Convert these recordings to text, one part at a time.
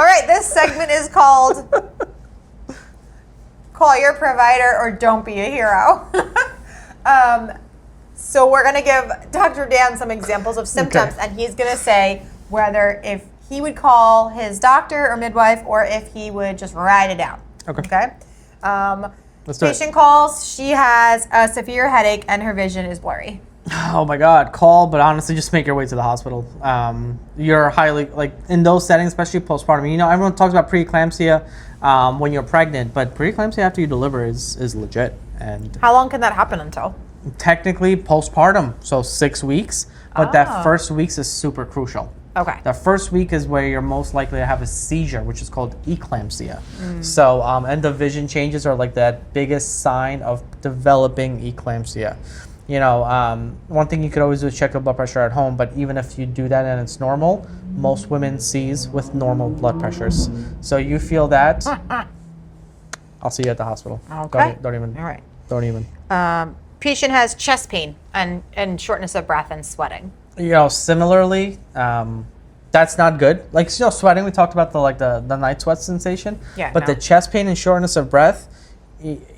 All right, this segment is called Call Your Provider or Don't Be a Hero. So we're going to give Dr. Dan some examples of symptoms, and he's going to say whether if he would call his doctor or midwife or if he would just write it down. Okay? Let's do Patient calls. She has a severe headache and her vision is blurry. Oh my God, call, but honestly, just make your way to the hospital. You're highly, like, in those settings, especially postpartum. You know, everyone talks about preeclampsia when you're pregnant, but preeclampsia after you deliver is legit. And how long can that happen until? Technically, postpartum, so 6 weeks, but that first week is super crucial. Okay. The first week is where you're most likely to have a seizure, which is called eclampsia. So, and the vision changes are like that biggest sign of developing eclampsia. You know, one thing you could always do is check your blood pressure at home, but even if you do that and it's normal, most women seize with normal blood pressures. So you feel that, I'll see you at the hospital. Okay. Don't even. All right. Don't even. Patient has chest pain and shortness of breath and sweating. You know, similarly, that's not good. Like, you know, sweating, we talked about the night sweat sensation. Yeah. But the chest pain and shortness of breath,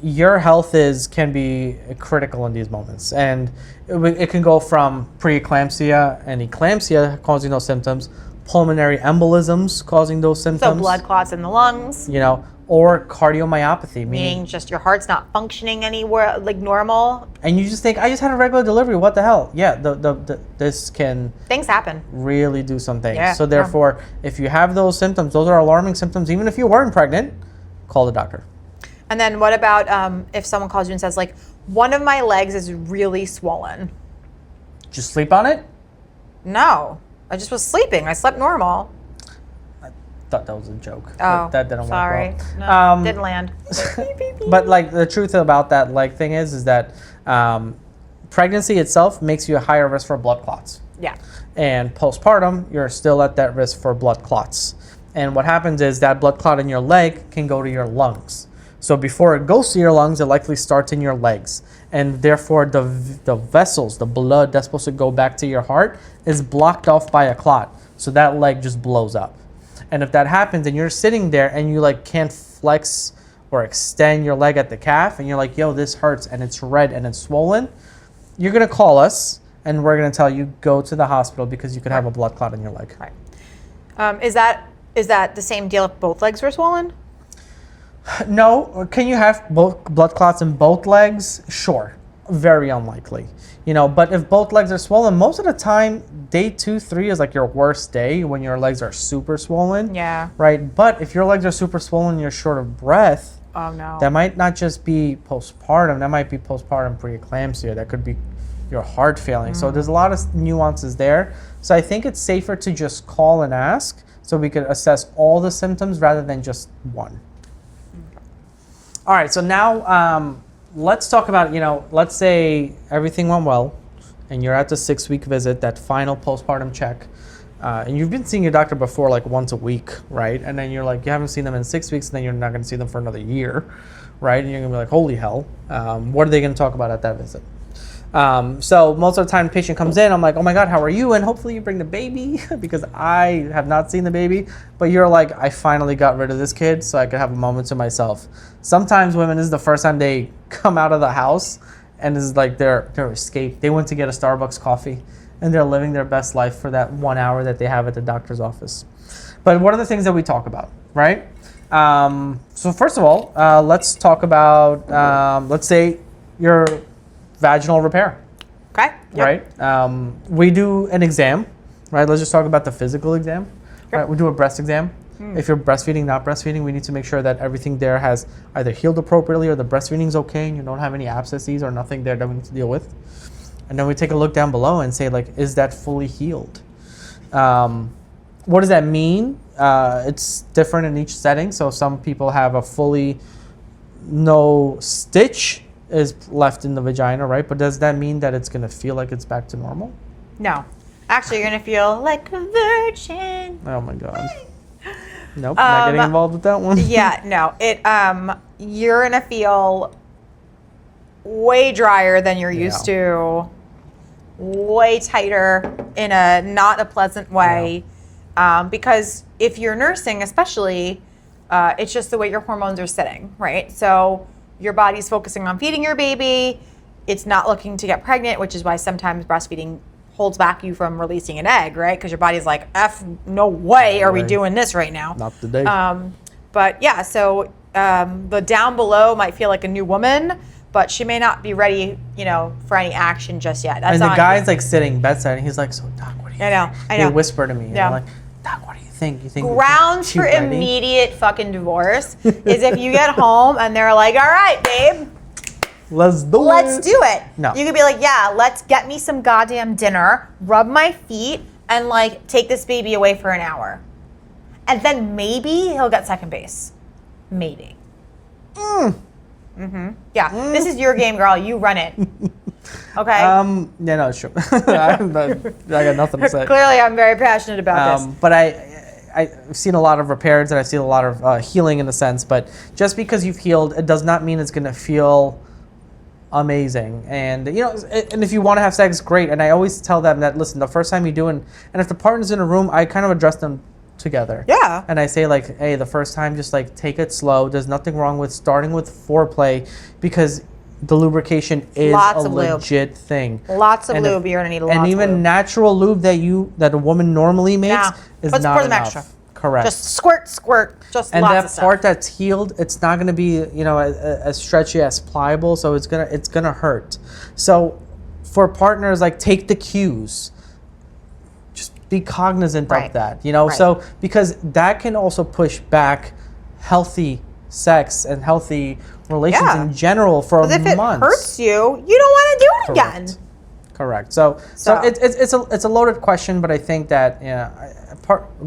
your health can be critical in these moments. And it can go from preeclampsia and eclampsia causing those symptoms, pulmonary embolisms causing those symptoms. So blood clots in the lungs. You know, or cardiomyopathy, meaning just your heart's not functioning anywhere like normal. And you just think, I just had a regular delivery, what the hell? Yeah, this can... Things happen. Really do some things. Yeah, so therefore, if you have those symptoms, those are alarming symptoms, even if you weren't pregnant, call the doctor. And then what about if someone calls you and says, like, one of my legs is really swollen? Just sleep on it? No, I just was sleeping. I slept normal. Thought that was a joke. Oh, that didn't sorry. work well. No, didn't land. But like the truth about that leg thing is that pregnancy itself makes you a higher risk for blood clots. Yeah. And postpartum, you're still at that risk for blood clots. And what happens is that blood clot in your leg can go to your lungs. So before it goes to your lungs, it likely starts in your legs. And therefore, the vessels, the blood that's supposed to go back to your heart is blocked off by a clot. So that leg just blows up. And if that happens and you're sitting there and you like can't flex or extend your leg at the calf and you're like, yo, this hurts and it's red and it's swollen, you're going to call us and we're going to tell you go to the hospital because you could have a blood clot in your leg. Right. Is that the same deal if both legs were swollen? No. Can you have both blood clots in both legs? Sure. Very unlikely. You know, but if both legs are swollen, most of the time, day 2, 3 is like your worst day when your legs are super swollen. Yeah. Right? But if your legs are super swollen and you're short of breath, oh no, that might not just be postpartum. That might be postpartum preeclampsia. That could be your heart failing. So there's a lot of nuances there. So I think it's safer to just call and ask so we could assess all the symptoms rather than just one. All right, so now let's talk about, you know, let's say everything went well and you're at the 6-week visit, that final postpartum check, and you've been seeing your doctor before like once a week, right? And then you're like, you haven't seen them in 6 weeks, and then you're not gonna see them for another year, right? And you're gonna be like, holy hell, what are they gonna talk about at that visit? So most of the time the patient comes in, I'm like, oh my God, how are you? And hopefully you bring the baby because I have not seen the baby, but you're like, I finally got rid of this kid so I could have a moment to myself. Sometimes women, this is the first time they come out of the house and this is like their escape. They went to get a Starbucks coffee and they're living their best life for that 1 hour that they have at the doctor's office. But what are the things that we talk about, right? So first of all, let's talk about, let's say your vaginal repair. Okay. Yep. Right? We do an exam, right? Let's just talk about the physical exam. Sure. Right? We do a breast exam. If you're breastfeeding, not breastfeeding, we need to make sure that everything there has either healed appropriately or the breastfeeding's okay and you don't have any abscesses or nothing there that we need to deal with. And then we take a look down below and say, like, is that fully healed? What does that mean? It's different in each setting. So some people have a fully no stitch is left in the vagina, right? But does that mean that it's going to feel like it's back to normal? No. Actually, you're going to feel like a virgin. Oh my God. Nope, not getting involved with that one. Yeah, no. You're going to feel way drier than you're used to, way tighter in a not a pleasant way, because if you're nursing, especially, it's just the way your hormones are sitting, right? So your body's focusing on feeding your baby. It's not looking to get pregnant, which is why sometimes breastfeeding holds back you from releasing an egg, right? Because your body's like, no way are we doing this right now. Not today. But yeah, so the down below might feel like a new woman, but she may not be ready, for any action just yet. That's and the guy's like sitting bedside, and he's like, "So, Doc, what do you think?" I know. He whispered to me, and Yeah. I'm like, "Doc, what do you think? You think Grounds for immediate fucking divorce is if you get home and they're like, all right, babe, let's do it. No. You could be like, yeah, let's get me some goddamn dinner, rub my feet, and like take this baby away for an hour. And then maybe he'll get second base. Maybe. Yeah, this is your game, girl. You run it. Okay. Yeah, no, sure. I got nothing to say. Clearly, I'm very passionate about this. But I've seen a lot of repairs and I've seen a lot of healing in a sense. But just because you've healed, it does not mean it's going to feel amazing. And and if you want to have sex, great. And I always tell them that, listen, the first time you do, and if the partner's in a room, I kind of address them together. Yeah. And I say like, hey, the first time, just like take it slow. There's nothing wrong with starting with foreplay, because the lubrication is a legit thing. Lots of lube. You're gonna need lots of lube. And even natural lube that a woman normally makes is Let's not pour some enough. extra. Correct. Just squirt, just and lots that of stuff. part that's healed, it's not going to be as stretchy, as pliable, so it's gonna hurt. So for partners, like, take the cues, just be cognizant of that, so because that can also push back healthy sex and healthy relations in general for months. If it hurts you, you don't want to do it again. Correct. So it's a loaded question, but I think that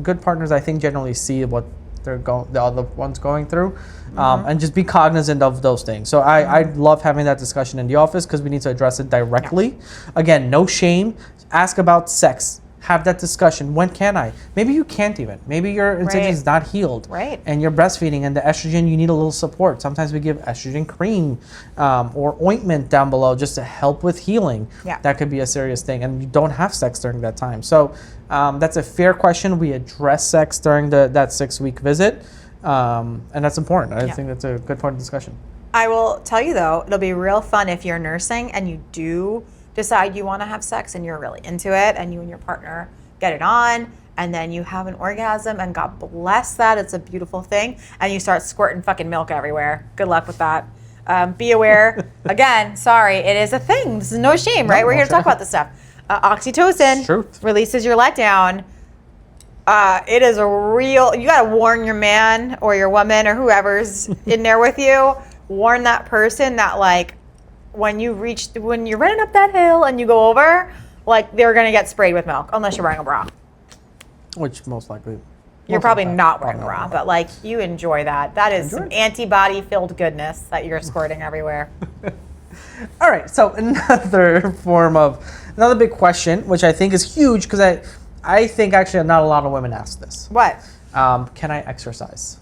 good partners, I think, generally see what the other one's going through, and just be cognizant of those things. So I love having that discussion in the office, because we need to address it directly. Yeah. Again, no shame. Ask about sex. Have that discussion. When can I? Maybe you can't even. Maybe your incision is not healed. Right. And you're breastfeeding, and the estrogen, you need a little support. Sometimes we give estrogen cream or ointment down below just to help with healing. Yeah. That could be a serious thing. And you don't have sex during that time. So that's a fair question. We address sex during that 6-week visit. And that's important. I think that's a good part of the discussion. I will tell you, though, it'll be real fun if you're nursing and you do decide you want to have sex and you're really into it, and you and your partner get it on, and then you have an orgasm, and God bless that, it's a beautiful thing, and you start squirting fucking milk everywhere. Good luck with that. Be aware. Again, sorry, it is a thing. This is no shame, right? We're here to talk about this stuff. Oxytocin releases your letdown. It is a real, you got to warn your man or your woman or whoever's in there with you. Warn that person that, like, when you're running up that hill and you go over, like, they're going to get sprayed with milk, unless you're wearing a bra. Which most likely. You're probably not wearing a bra, but, like, you enjoy that. That is some antibody-filled goodness that you're squirting everywhere. All right, so another big question, which I think is huge, because I think actually not a lot of women ask this. What? Can I exercise?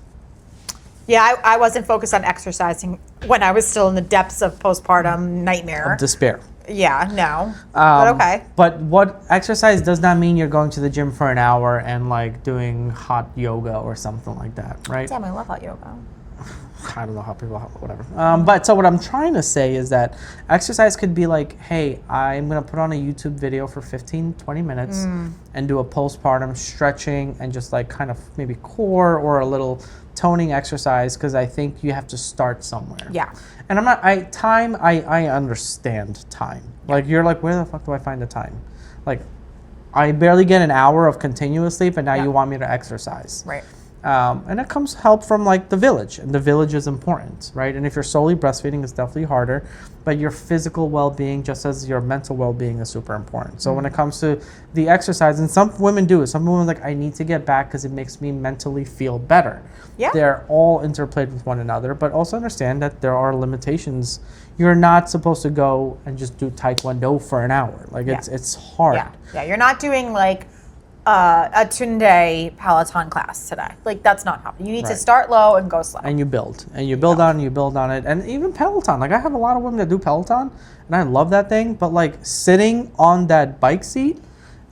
Yeah, I wasn't focused on exercising when I was still in the depths of postpartum nightmare. Of despair. Yeah, no. But okay. But what exercise does not mean you're going to the gym for an hour and, like, doing hot yoga or something like that, right? Damn, I love hot yoga. I don't know how people, whatever. But so what I'm trying to say is that exercise could be like, hey, I'm going to put on a YouTube video for 15, 20 minutes and do a postpartum stretching and just, like, kind of maybe core or a little toning exercise, because I think you have to start somewhere. Yeah. And I understand time. Like, you're like, where the fuck do I find the time? Like, I barely get an hour of continuous sleep, and now you want me to exercise. Right. And it comes help from, like, the village, and the village is important, right? And if you're solely breastfeeding, it's definitely harder, but your physical well-being, just as your mental well-being, is super important. So when it comes to the exercise, and some women do it, some women are like, I need to get back because it makes me mentally feel better. Yeah. They're all interplayed with one another, but also understand that there are limitations. You're not supposed to go and just do Taekwondo for an hour. Like, it's hard. Yeah, you're not doing, like, a Tunde Peloton class today. Like, that's not happening. You need to start low and go slow. And you build. And you build on it. And even Peloton. Like, I have a lot of women that do Peloton, and I love that thing. But, like, sitting on that bike seat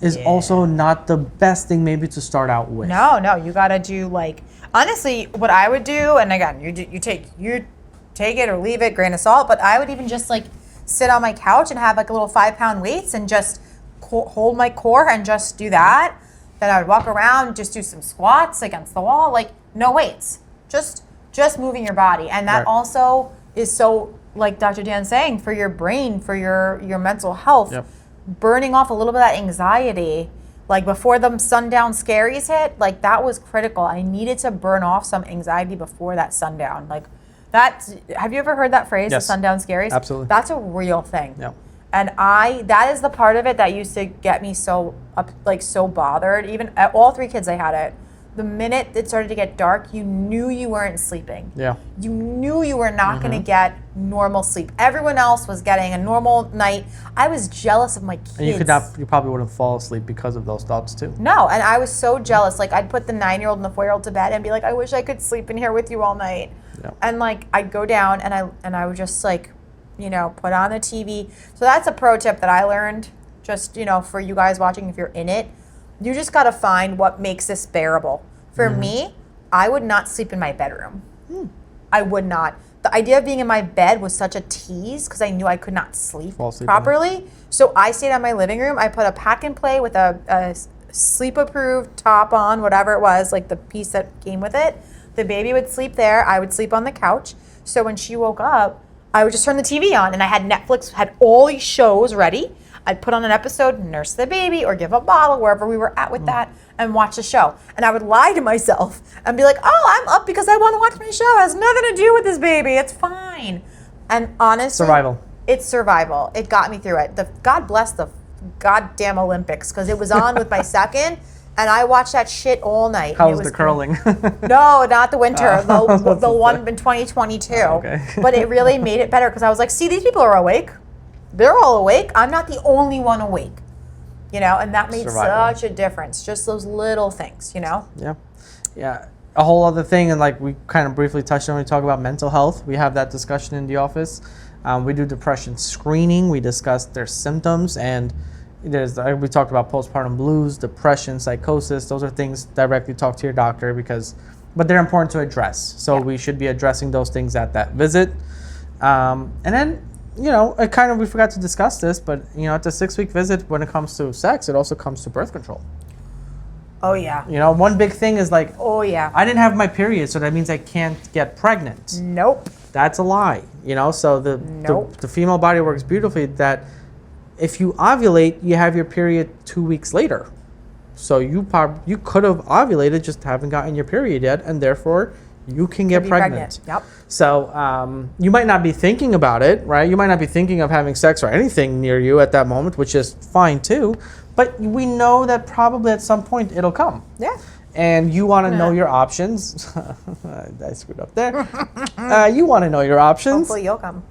is also not the best thing maybe to start out with. No, you gotta do like, honestly, what I would do, and again, you take it or leave it, grain of salt, but I would even just like sit on my couch and have like a little 5-pound weights and just hold my core and just do that. Then I would walk around, just do some squats against the wall, like no weights, just moving your body. And that also is so, like Dr. Dan's saying, for your brain, for your mental health, burning off a little bit of that anxiety. Like before the sundown scaries hit, like that was critical. I needed to burn off some anxiety before that sundown. Like that, have you ever heard that phrase, the sundown scaries? Absolutely. That's a real thing. Yeah. And that is the part of it that used to get me so so bothered. Even all 3 kids, I had it. The minute it started to get dark, you knew you weren't sleeping. Yeah. You knew you were not going to get normal sleep. Everyone else was getting a normal night. I was jealous of my kids. And you probably wouldn't fall asleep because of those thoughts too. No, and I was so jealous. Like I'd put the 9-year-old and the 4-year-old to bed and be like, I wish I could sleep in here with you all night. Yeah. And like I'd go down and I would just like, put on the TV. So that's a pro tip that I learned, just, for you guys watching, if you're in it, you just got to find what makes this bearable. For me, I would not sleep in my bedroom. I would not. The idea of being in my bed was such a tease because I knew I could not sleep properly. So I stayed on my living room. I put a pack and play with a sleep approved top on, whatever it was, like the piece that came with it. The baby would sleep there. I would sleep on the couch. So when she woke up, I would just turn the TV on, and I had Netflix, had all these shows ready. I'd put on an episode, nurse the baby, or give a bottle, wherever we were at with that, and watch the show. And I would lie to myself and be like, oh, I'm up because I want to watch my show. It has nothing to do with this baby. It's fine. And honestly, it's survival. It got me through it. God bless the goddamn Olympics, because it was on with my second, and I watched that shit all night. How was the curling? No, not the winter. The one in 2022. Okay. But it really made it better because I was like, see, these people are awake. They're all awake. I'm not the only one awake. And that made such a difference. Just those little things, Yeah. Yeah. A whole other thing, and like we kind of briefly touched on when we talk about mental health. We have that discussion in the office. We do depression screening. We discuss their symptoms, and we talked about postpartum blues, depression, psychosis. Those are things directly talk to your doctor but they're important to address. So we should be addressing those things at that visit. And then, we forgot to discuss this, but at the 6-week visit, when it comes to sex, it also comes to birth control. Oh yeah. One big thing is like, oh yeah, I didn't have my period, so that means I can't get pregnant. Nope. That's a lie. So the female body works beautifully that if you ovulate, you have your period 2 weeks later. So you could have ovulated, just haven't gotten your period yet, and therefore you can get pregnant. Yep. So you might not be thinking about it, right? You might not be thinking of having sex or anything near you at that moment, which is fine too. But we know that probably at some point it'll come. Yeah. And you want to know your options. I screwed up there. You want to know your options. Hopefully you'll come.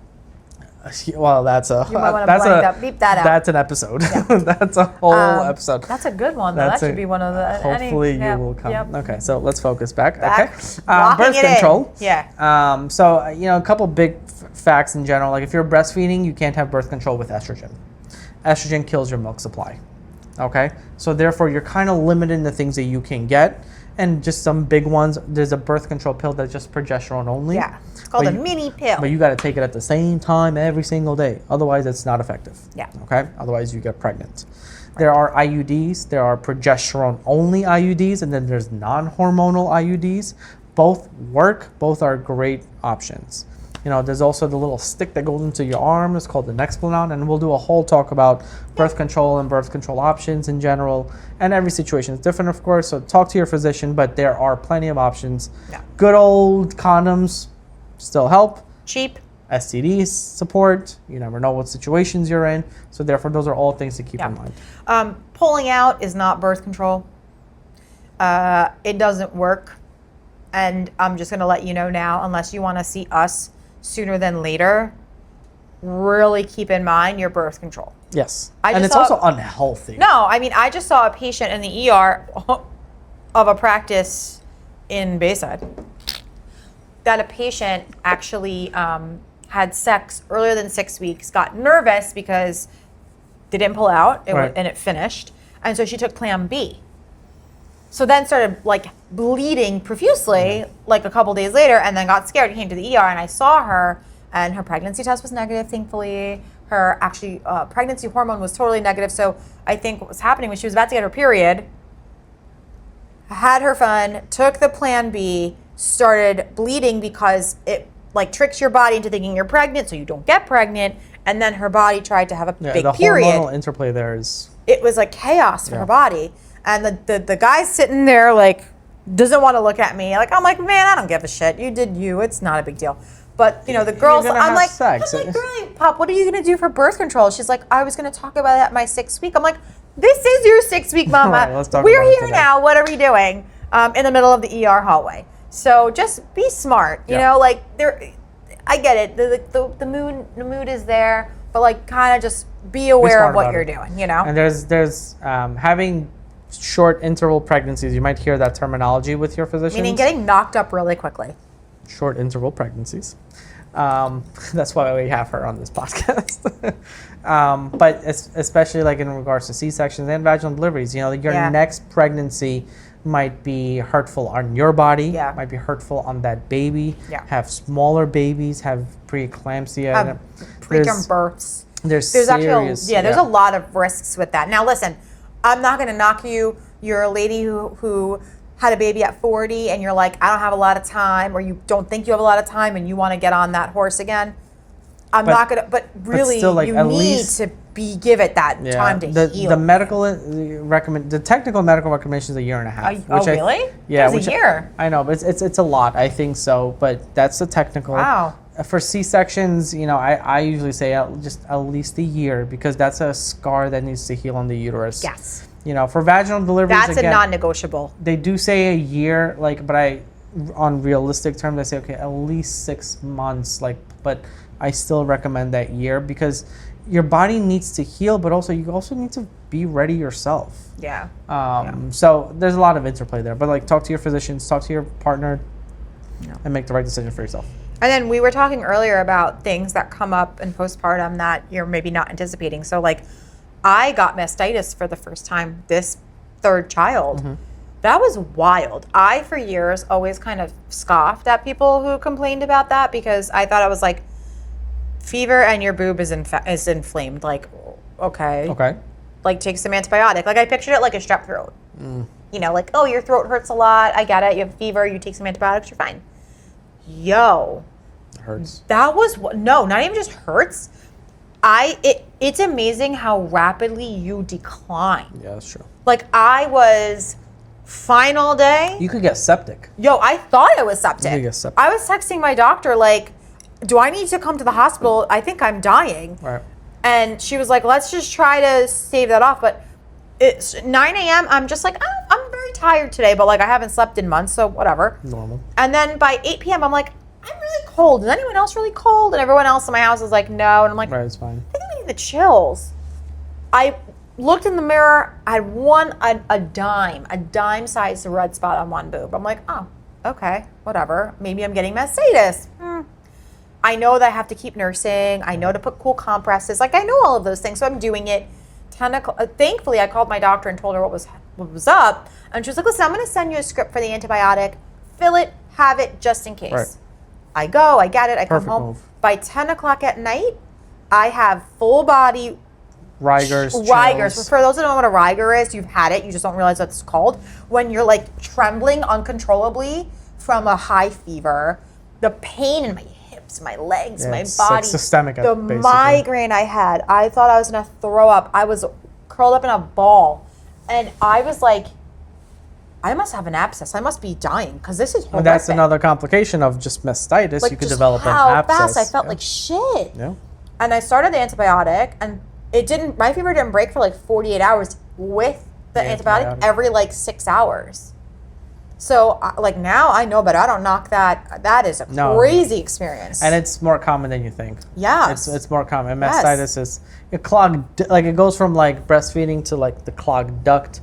Well, that's a you might want to beep that out. That's an episode. Yeah. That's a whole episode. That's a good one, though. That should be one of the. Hopefully you will come. Yep. Okay, so let's focus back. Okay, birth control. Yeah. So a couple big facts in general. Like if you're breastfeeding, you can't have birth control with estrogen. Estrogen kills your milk supply. Okay, so therefore you're kind of limited in the things that you can get. And just some big ones. There's a birth control pill that's just progesterone only. Yeah, it's called a mini pill. But you got to take it at the same time every single day. Otherwise, it's not effective. Yeah. Okay? Otherwise, you get pregnant. Right. There are IUDs. There are progesterone-only IUDs. And then there's non-hormonal IUDs. Both work. Both are great options. There's also the little stick that goes into your arm. It's called the Nexplanon, and we'll do a whole talk about birth control and birth control options in general. And every situation is different, of course, so talk to your physician, but there are plenty of options. Yeah. Good old condoms still help. Cheap. STDs support. You never know what situations you're in, so therefore those are all things to keep in mind. Pulling out is not birth control. It doesn't work, and I'm just going to let you know now, unless you want to see us sooner than later, really keep in mind your birth control. Yes. And it's also unhealthy. No, I just saw a patient in the ER of a practice in Bayside that a patient actually had sex earlier than 6 weeks, got nervous because they didn't pull out and it finished. And so she took Plan B. So then started like bleeding profusely like a couple days later, and then got scared and came to the ER, and I saw her, and her pregnancy test was negative, thankfully. Her actually pregnancy hormone was totally negative. So I think what was happening was she was about to get her period, had her fun, took the Plan B, started bleeding because it like tricks your body into thinking you're pregnant so you don't get pregnant, and then her body tried to have a big the period. hormonal interplay there is... It was like chaos for her body. And the guy's sitting there like doesn't want to look at me. Like I'm like, man, I don't give a shit. You did you. It's not a big deal. But you know, the girls, I'm like, girlie pop, what are you gonna do for birth control? She's like, I was gonna talk about it at my 6th week. I'm like, this is your 6th week, mama. Right, let's talk We're about it here today. now. What are we doing? In the middle of the ER hallway. So just be smart. You know, like I get it. The mood is there, but like kind of just be aware of what you're doing. You know. And there's having short interval pregnancies. You might hear that terminology with your physicians. Meaning getting knocked up really quickly. Short interval pregnancies. That's why we have her on this podcast. But especially like in regards to C-sections and vaginal deliveries, you know, your next pregnancy might be hurtful on your body, might be hurtful on that baby, have smaller babies, have preeclampsia, have preterm births. There's actually there's a lot of risks with that. Now listen, I'm not going to knock you. You're a lady who had a baby at 40 and you're like, I don't have a lot of time, or you don't think you have a lot of time and you want to get on that horse again. I'm not going to, but really still, like, you at need least, to give it that time to heal. The technical medical recommendation is a year and a half. Really? Yeah. It was a year. I know, but it's a lot. I think so, but that's the technical. Wow. For C-sections, you know, I usually say just at least a year, because that's a scar that needs to heal on the uterus. Yes. You know, for vaginal deliveries, that's again, a non-negotiable. They do say a year, like, but on realistic terms, I say, okay, at least 6 months, like, but I still recommend that year, because your body needs to heal, but also you also need to be ready yourself. Yeah. So there's a lot of interplay there, but like, talk to your physicians, talk to your partner, and make the right decision for yourself. And then we were talking earlier about things that come up in postpartum that you're maybe not anticipating. So like, I got mastitis for the first time, this 3rd child. Mm-hmm. That was wild. I, for years, always kind of scoffed at people who complained about that, because I thought it was like, fever and your boob is inflamed. Like, okay. Like, take some antibiotic. Like, I pictured it like a strep throat. You know, like, oh, your throat hurts a lot. I get it. You have a fever. You take some antibiotics. You're fine. Yo. It hurts. That was, no, not even just hurts. It's amazing how rapidly you decline. Yeah, that's true. Like, I was fine all day. You could get septic. Yo, I thought I was septic. You could get septic. I was texting my doctor, like, do I need to come to the hospital? I think I'm dying. Right. And she was like, let's just try to stave that off. But it's 9 a.m. I'm just like, I'm very tired today, but like, I haven't slept in months, so whatever. Normal. And then by 8 p.m., I'm like, I'm really cold. Is anyone else really cold? And everyone else in my house is like, no. And I'm like, right, it's fine. I think I need the chills. I looked in the mirror. I had a dime-sized red spot on one boob. I'm like, oh, okay, whatever. Maybe I'm getting mastitis. I know that I have to keep nursing. I know to put cool compresses. Like, I know all of those things, so I'm doing it. Thankfully, I called my doctor and told her what was up. And she was like, listen, I'm going to send you a script for the antibiotic. Fill it, have it, just in case. Right. I go, I get it, I come home. Move. By 10 o'clock at night, I have full body Rigors. For those who don't know what a rigor is, you've had it, you just don't realize what it's called. When you're like trembling uncontrollably from a high fever, the pain in my hips, my legs, my body, like systemic, the migraine I had, I thought I was gonna throw up. I was curled up in a ball, and I was like, I must have an abscess. I must be dying, because this is horrific. And that's another complication of just mastitis. Like, you could develop an abscess. How fast I felt like shit. Yeah. And I started the antibiotic, and my fever didn't break for like 48 hours with the antibiotic every like 6 hours. So like, now I know better. I don't knock that. That is a crazy experience. And it's more common than you think. Yeah. It's more common. And mastitis is it goes from like breastfeeding to like the clogged duct,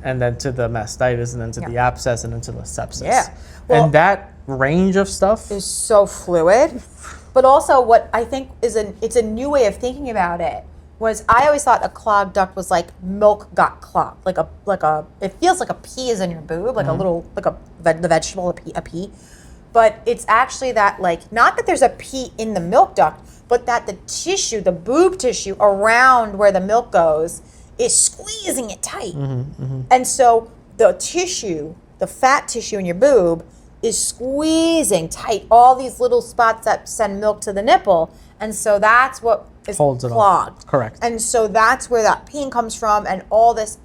and then to the mastitis, and then to the abscess, and then to the sepsis. Yeah. Well, and that range of stuff is so fluid. But also what I think is it's a new way of thinking about it. was I always thought a clogged duct was like milk got clogged, like a it feels like a pea is in your boob, like a little the vegetable a pea, but it's actually that like not that there's a pea in the milk duct, but that the tissue, the boob tissue around where the milk goes, is squeezing it tight, and so the tissue, the fat tissue in your boob, is squeezing tight all these little spots that send milk to the nipple, and so that's what is holds it clogged. Correct. And so that's where that pain comes from, and all this.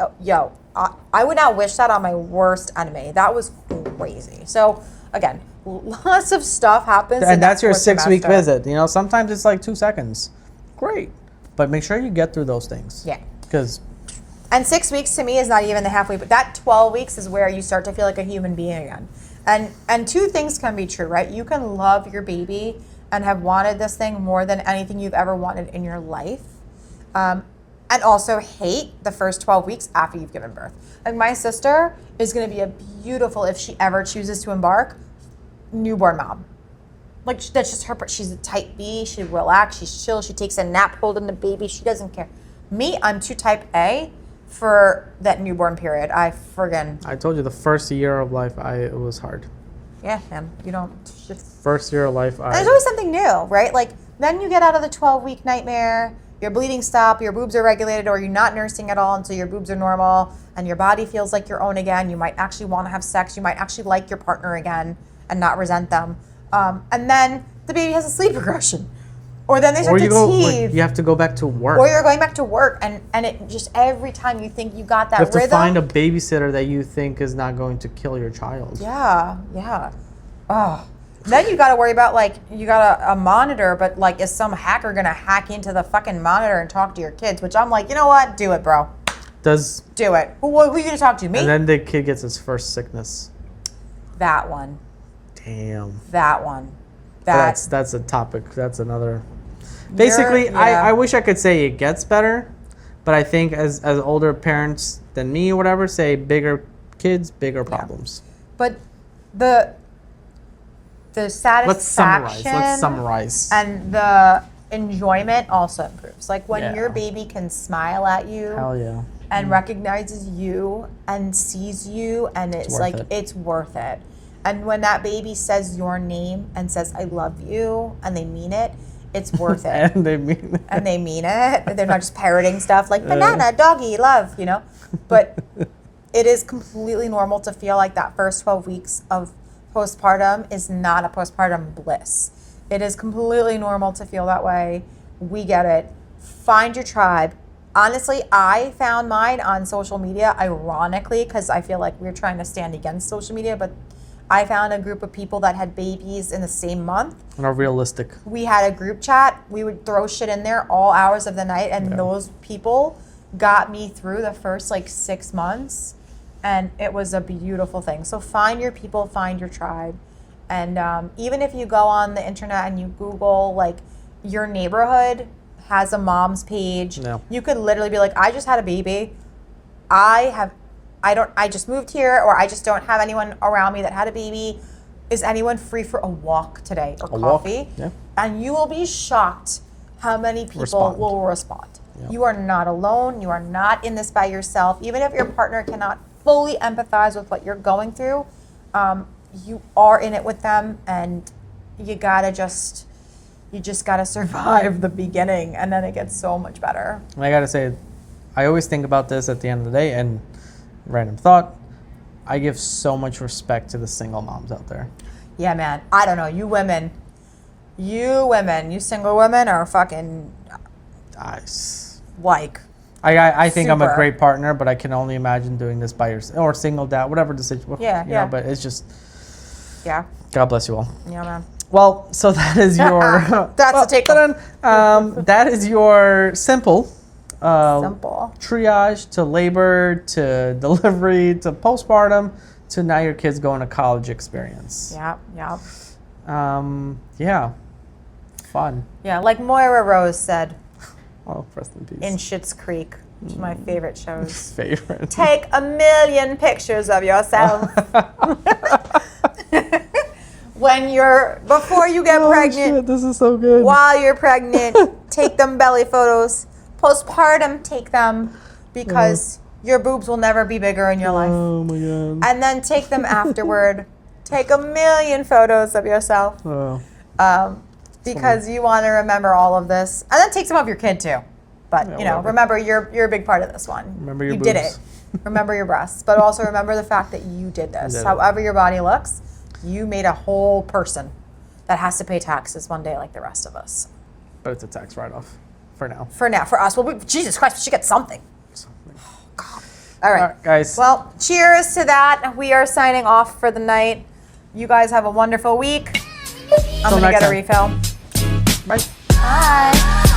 I would not wish that on my worst enemy. That was crazy. So again, lots of stuff happens. And that's your 6-week semester. visit. You know, sometimes it's like 2 seconds. Great, but make sure you get through those things. Yeah. Because. And 6 weeks to me is not even the halfway, but that 12 weeks is where you start to feel like a human being again. And two things can be true, right? You can love your baby and have wanted this thing more than anything you've ever wanted in your life. And also hate the first 12 weeks after you've given birth. Like my sister is going to be a beautiful, if she ever chooses to embark, newborn mom. Like that's just her, she's a type B, she relax, she's chill, she takes a nap holding the baby, she doesn't care. Me, I'm too type A for that newborn period. I told you the first year of life, it was hard. Yeah, man, you don't. First year of life, there's always something new, right? Like then you get out of the 12-week nightmare, your bleeding stop, your boobs are regulated, or you're not nursing at all until your boobs are normal, and your body feels like your own again. You might actually want to have sex. You might actually like your partner again and not resent them. And then the baby has a sleep regression. Or then they start to teeth. You have to go back to work. Or you're going back to work, and it just every time you think you got that rhythm. You have to find a babysitter that you think is not going to kill your child. Yeah. Oh. Then you got to worry about, like, you got a monitor, but, like, is some hacker going to hack into the fucking monitor and talk to your kids? Which I'm like, you know what? Do it, bro. Do it. Who are you going to talk to? Me? And then the kid gets his first sickness. That one. Damn. That one. That's a topic. That's another. Basically, I wish I could say it gets better, but I think as older parents than me or whatever say bigger kids, bigger problems. But the satisfaction. Let's summarize. And the enjoyment also improves. Like when your baby can smile at you. Hell yeah. And recognizes you and sees you, and it's like it's worth it. And when that baby says your name and says I love you, and they mean it, it's worth it. And they mean it. They're not just parroting stuff like banana, doggy, love, you know. But it is completely normal to feel like that first 12 weeks of postpartum is not a postpartum bliss. It is completely normal to feel that way. We get it. Find your tribe. Honestly, I found mine on social media, ironically, because I feel like we're trying to stand against social media, but I found a group of people that had babies in the same month. And are realistic. We had a group chat. We would throw shit in there all hours of the night, and those people got me through the first 6 months, and it was a beautiful thing. So find your people, find your tribe, and even if you go on the internet and you Google your neighborhood has a mom's page, you could literally be like, I just had a baby. I just moved here, or I just don't have anyone around me that had a baby. Is anyone free for a walk today or coffee? Yeah. And you will be shocked how many people will respond. Yep. You are not alone. You are not in this by yourself. Even if your partner cannot fully empathize with what you're going through, you are in it with them, and you just gotta survive the beginning, and then it gets so much better. And I gotta say, I always think about this at the end of the day, and random thought, I give so much respect to the single moms out there. Yeah, man. I don't know. You single women are fucking nice. I think I'm a great partner, but I can only imagine doing this by yourself, or single dad, whatever the situation. Yeah. But it's just. Yeah. God bless you all. Yeah, man. Well, so that is your. That's the take. That is your simple triage to labor to delivery to postpartum to now your kids going to college experience. Yeah. Fun. Yeah, like Moira Rose said. Oh, rest in peace. In Schitt's Creek, which is my favorite shows. Take 1 million pictures of yourself. Before you get pregnant. Shit, this is so good. While you're pregnant, take them belly photos. Postpartum, take them because your boobs will never be bigger in your life. Oh my god. And then take them afterward. Take a million photos of yourself. Because you want to remember all of this. And then take some of your kid too. But remember you're a big part of this one. Remember your you boobs. did it. Remember your breasts. But also remember the fact that you did this. However your body looks, you made a whole person that has to pay taxes one day like the rest of us. But it's a tax write-off for now. For now, for us. Well, Jesus Christ, we should get something. Oh, God. All right, guys. Well, cheers to that. We are signing off for the night. You guys have a wonderful week. I'm going to get a refill. Bye. Bye.